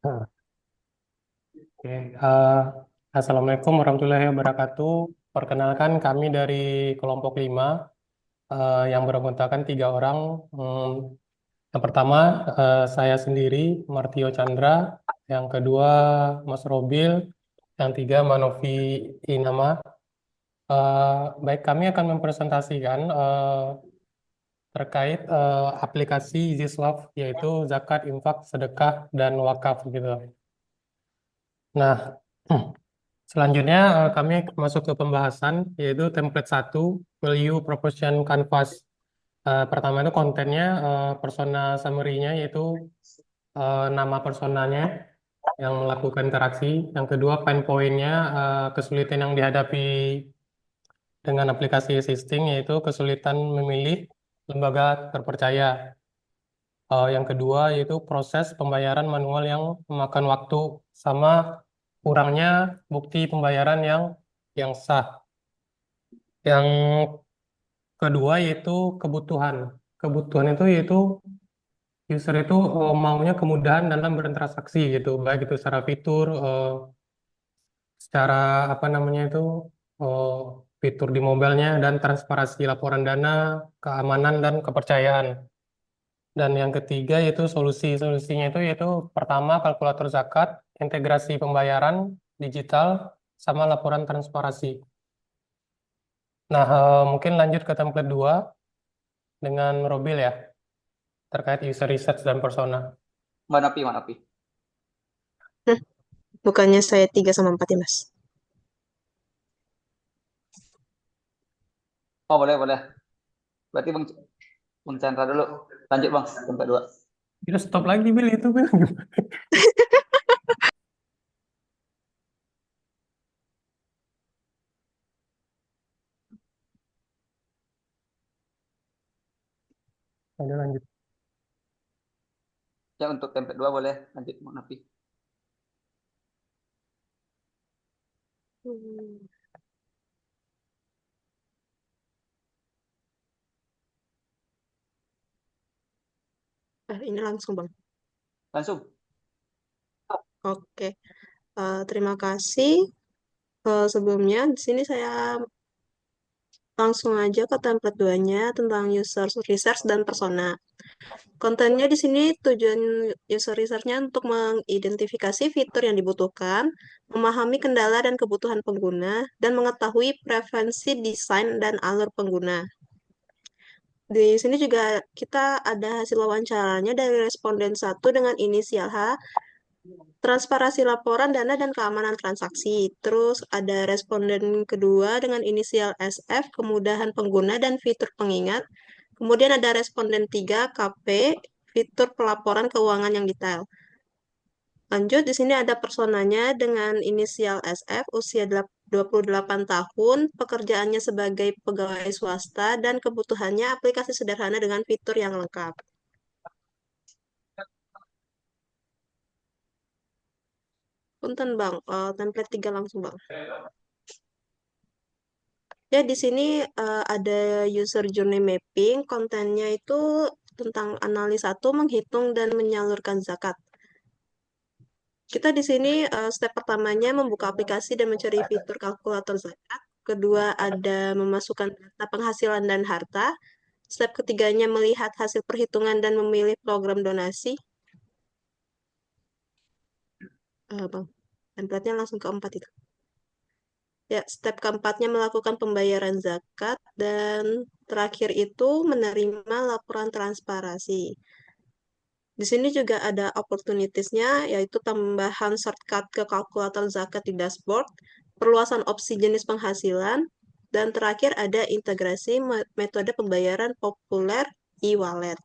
Oke, eh, Assalamualaikum warahmatullahi wabarakatuh. Perkenalkan kami dari kelompok 5 yang beranggotakan 3 orang. Hmm, yang pertama saya sendiri, Martio Chandra. Yang kedua Mas Robil. Yang tiga Manovi Inama. Baik, kami akan mempresentasikan terkait aplikasi Ziswaf, yaitu zakat, infak, sedekah, dan wakaf gitu. Nah, selanjutnya kami masuk ke pembahasan yaitu template 1 value proposition canvas. Pertama itu kontennya, persona summary-nya yaitu nama personanya yang melakukan interaksi. Yang kedua pain point-nya, kesulitan yang dihadapi dengan aplikasi existing yaitu kesulitan memilih lembaga terpercaya. Yang kedua yaitu proses pembayaran manual yang memakan waktu sama kurangnya bukti pembayaran yang sah. Yang kedua yaitu kebutuhan. Kebutuhan itu yaitu user itu maunya kemudahan dalam berinteraksi gitu, baik itu secara fitur, secara apa namanya itu eh, fitur di mobilenya dan transparansi laporan dana, keamanan dan kepercayaan. Dan yang ketiga yaitu solusi. Solusinya itu yaitu pertama kalkulator zakat, integrasi pembayaran digital, sama laporan transparansi. Nah, mungkin lanjut ke template 2 dengan Robil ya, terkait user research dan persona. Mbak Nopi, Mbak Nopi. Hmm, bukannya saya 3 sama 4 ya, Mas? Oh, boleh, boleh. Berarti Bang Chandra dulu. Lanjut, Bang, tempat dua. Kita stop lagi, Bil, itu, Bil. Lanjut, lanjut. Ya, untuk tempat dua boleh. Lanjut, Mbak Nopi. Hmm. Ini langsung, Bang. Langsung. Oke, terima kasih. Sebelumnya, di sini saya langsung aja ke template 2-nya tentang user research dan persona. Kontennya di sini tujuan user research-nya untuk mengidentifikasi fitur yang dibutuhkan, memahami kendala dan kebutuhan pengguna, dan mengetahui preferensi desain dan alur pengguna. Di sini juga kita ada hasil wawancaranya dari responden 1 dengan inisial H, transparansi laporan dana dan keamanan transaksi. Terus ada responden kedua dengan inisial SF, kemudahan pengguna dan fitur pengingat. Kemudian ada responden 3 KP, fitur pelaporan keuangan yang detail. Lanjut, di sini ada personanya dengan inisial SF, usia 28 tahun, pekerjaannya sebagai pegawai swasta, dan kebutuhannya aplikasi sederhana dengan fitur yang lengkap. Punten Bang, template 3 langsung Bang. Ya, di sini ada user journey mapping, kontennya itu tentang analis 1, menghitung dan menyalurkan zakat. Kita di sini step pertamanya membuka aplikasi dan mencari fitur kalkulator zakat. Kedua ada memasukkan data penghasilan dan harta. Step ketiganya melihat hasil perhitungan dan memilih program donasi. Bang, template-nya langsung keempat itu. Ya, step keempatnya melakukan pembayaran zakat dan terakhir itu menerima laporan transparansi. Di sini juga ada opportunitiesnya, yaitu tambahan shortcut ke kalkulator zakat di dashboard, perluasan opsi jenis penghasilan, dan terakhir ada integrasi metode pembayaran populer e-wallet.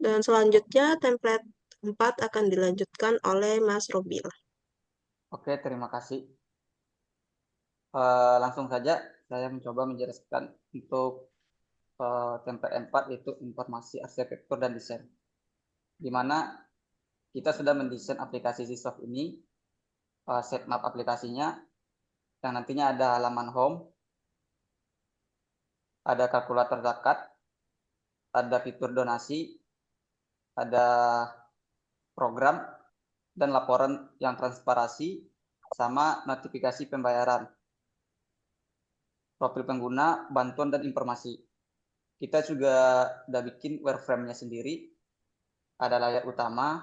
Dan selanjutnya template 4 akan dilanjutkan oleh Mas Robil. Oke, terima kasih. Langsung saja saya mencoba menjelaskan untuk template 4 yaitu informasi arsitektur dan desain. Di mana kita sudah mendesain aplikasi Zsoft ini, sitemap aplikasinya yang nantinya ada halaman home, ada kalkulator zakat, ada fitur donasi, ada program, dan laporan yang transparansi, sama notifikasi pembayaran, profil pengguna, bantuan, dan informasi. Kita juga udah bikin wireframe-nya sendiri. Ada layar utama,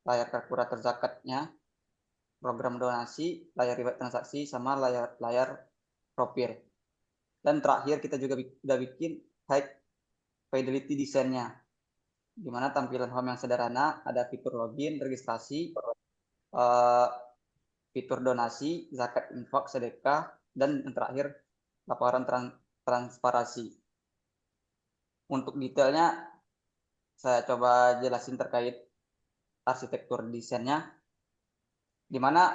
layar kalkulator zakatnya, program donasi, layar riwayat transaksi, sama layar profil. Dan terakhir kita juga udah bikin high fidelity desainnya, di mana tampilan home yang sederhana, ada fitur login, registrasi, fitur donasi, zakat, infak, sedekah, dan yang terakhir laporan transparansi. Untuk detailnya saya coba jelasin terkait arsitektur desainnya, di mana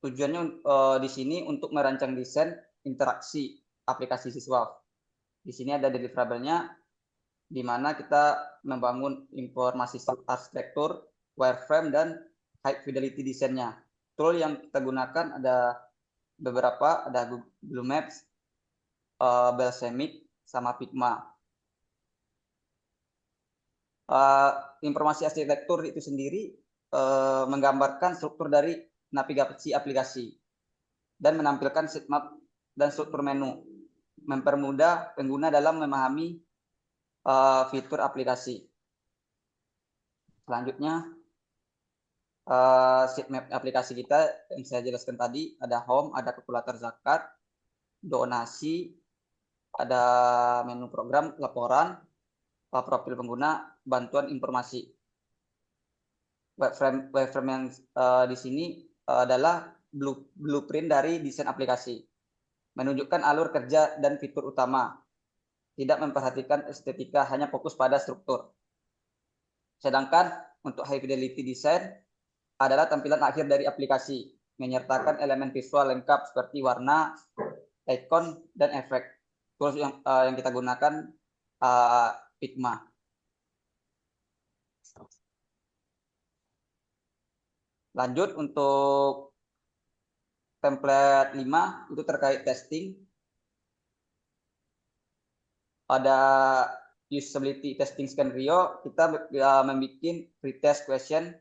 tujuannya di sini untuk merancang desain interaksi aplikasi siswa. Di sini ada deliverable-nya, di mana kita membangun informasi arsitektur, wireframe, dan high fidelity desainnya. Tool yang kita gunakan ada beberapa, ada Google Maps, Balsamiq, sama Figma. Informasi arsitektur itu sendiri menggambarkan struktur dari navigasi aplikasi dan menampilkan sitemap dan struktur menu, mempermudah pengguna dalam memahami fitur aplikasi. Selanjutnya, sitemap aplikasi kita yang saya jelaskan tadi, ada home, ada kalkulator zakat, donasi, ada menu program, laporan, profil pengguna, bantuan, informasi. Wireframe yang di sini adalah blueprint dari desain aplikasi, menunjukkan alur kerja dan fitur utama, tidak memperhatikan estetika, hanya fokus pada struktur. Sedangkan untuk high fidelity design adalah tampilan akhir dari aplikasi, menyertakan elemen visual lengkap seperti warna, icon, dan efek. Tools yang kita gunakan Figma. Lanjut untuk template 5 itu terkait testing. Ada usability testing scenario, kita membuat pretest question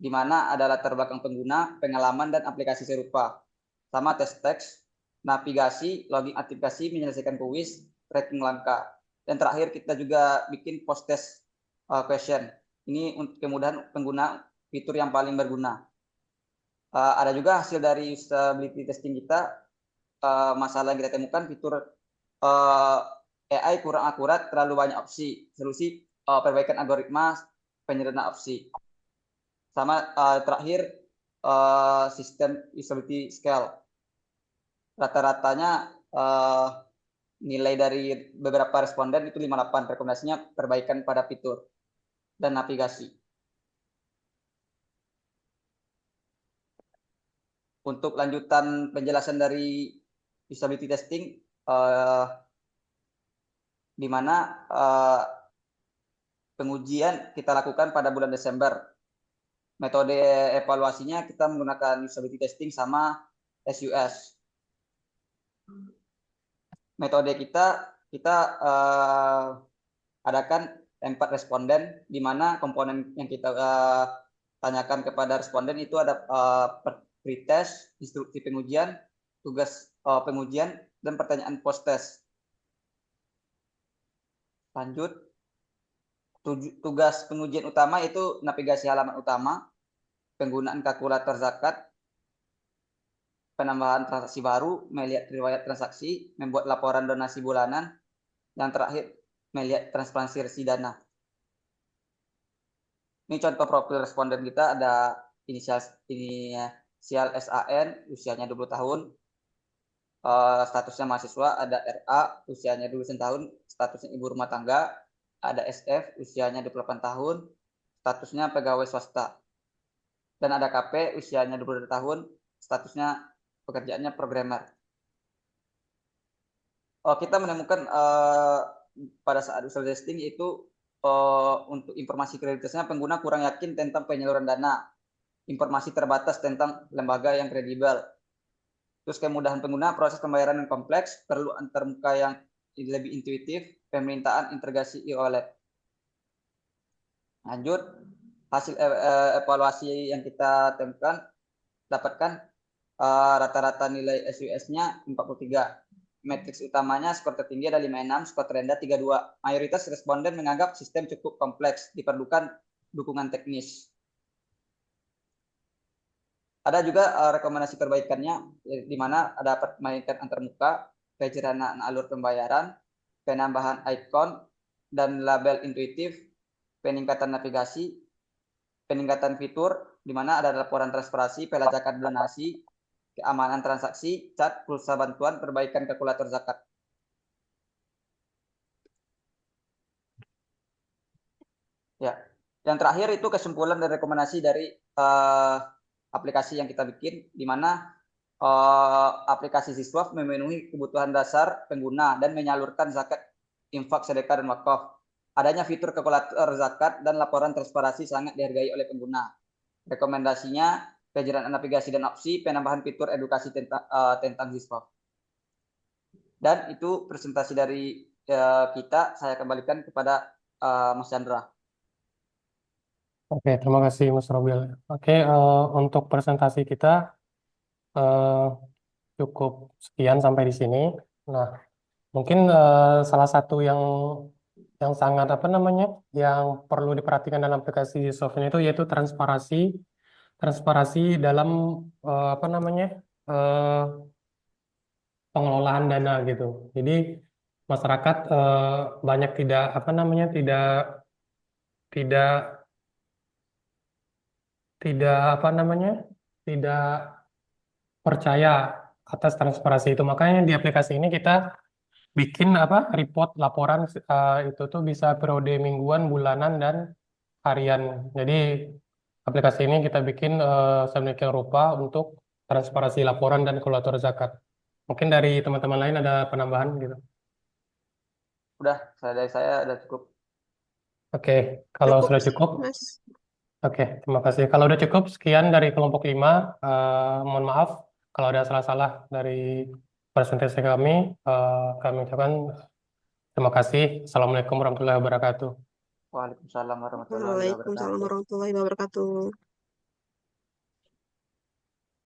di mana ada latar belakang pengguna, pengalaman, dan aplikasi serupa. Sama test teks, navigasi, login aplikasi, menyelesaikan kuis, tracking langkah. Dan terakhir kita juga bikin post test question. Ini untuk kemudahan pengguna, fitur yang paling berguna. Ada juga hasil dari usability testing kita, masalah yang kita temukan fitur AI kurang akurat, terlalu banyak opsi, solusi perbaikan algoritma, penyederhanaan opsi. Sama terakhir sistem usability scale. Rata-ratanya nilai dari beberapa responden itu 58, rekomendasinya perbaikan pada fitur dan navigasi. Untuk lanjutan penjelasan dari usability testing, di mana pengujian kita lakukan pada bulan Desember. Metode evaluasinya kita menggunakan usability testing sama SUS. Metode kita adakan 4 responden, di mana komponen yang kita tanyakan kepada responden itu ada pretest, instruksi pengujian, tugas pengujian, dan pertanyaan post test. Lanjut, tugas pengujian utama itu navigasi halaman utama, penggunaan kalkulator zakat, penambahan transaksi baru, melihat riwayat transaksi, membuat laporan donasi bulanan, yang terakhir melihat transparansi dana. Ini contoh profil responden kita, ada inisial SAN, usianya 20 tahun, statusnya mahasiswa, ada RA, usianya 21 tahun, statusnya ibu rumah tangga, ada SF, usianya 28 tahun, statusnya pegawai swasta, dan ada KP, usianya 22 tahun, statusnya pekerjaannya programmer. Kita menemukan pada saat user testing itu untuk informasi kreditasnya pengguna kurang yakin tentang penyaluran dana, informasi terbatas tentang lembaga yang kredibel. Terus kemudahan pengguna, proses pembayaran yang kompleks, perlu antarmuka yang lebih intuitif, pemerintahan integrasi e-wallet. Lanjut, hasil evaluasi yang kita dapatkan rata-rata nilai SUS-nya 43. Matriks utamanya skor tertinggi ada 56, skor terendah 32. Mayoritas responden menganggap sistem cukup kompleks, diperlukan dukungan teknis. Ada juga rekomendasi perbaikannya, di mana dapat mainkan antarmuka, penyederhanaan alur pembayaran, penambahan ikon dan label intuitif, peningkatan navigasi, peningkatan fitur, di mana ada laporan transparansi, pelacakan donasi, keamanan transaksi, cat, pulsa bantuan, perbaikan kalkulator zakat. Ya, yang terakhir itu kesimpulan dan rekomendasi dari aplikasi yang kita bikin, di mana aplikasi Ziswaf memenuhi kebutuhan dasar pengguna dan menyalurkan zakat, infak, sedekah, dan wakaf. Adanya fitur kalkulator zakat dan laporan transparansi sangat dihargai oleh pengguna. Rekomendasinya, penyederhanaan navigasi dan opsi, penambahan fitur edukasi tentang Ziswaf. Dan itu presentasi dari kita. Saya kembalikan kepada Mas Chandra. Oke, terima kasih Mas Robil. Oke, untuk presentasi kita cukup sekian sampai di sini. Nah, mungkin salah satu yang sangat yang perlu diperhatikan dalam aplikasi Soft ini itu yaitu transparansi dalam eh, pengelolaan dana gitu. Jadi masyarakat banyak tidak tidak percaya atas transparansi itu. Makanya di aplikasi ini kita bikin report laporan itu tuh bisa periode mingguan, bulanan, dan harian. Jadi aplikasi ini kita bikin sedemikian rupa untuk transparansi laporan dan kalkulator zakat. Mungkin dari teman-teman lain ada penambahan gitu. Udah, dari saya udah cukup. Oke, kalau Cukup sudah sih, cukup, Mas. oke, terima kasih. Kalau udah cukup, sekian dari kelompok 5. Mohon maaf kalau ada salah-salah dari presentasi kami. Kami ucapkan terima kasih. Assalamualaikum warahmatullahi wabarakatuh. Waalaikumsalam warahmatullahi Waalaikumsalam wabarakatuh. warahmatullahi wabarakatuh.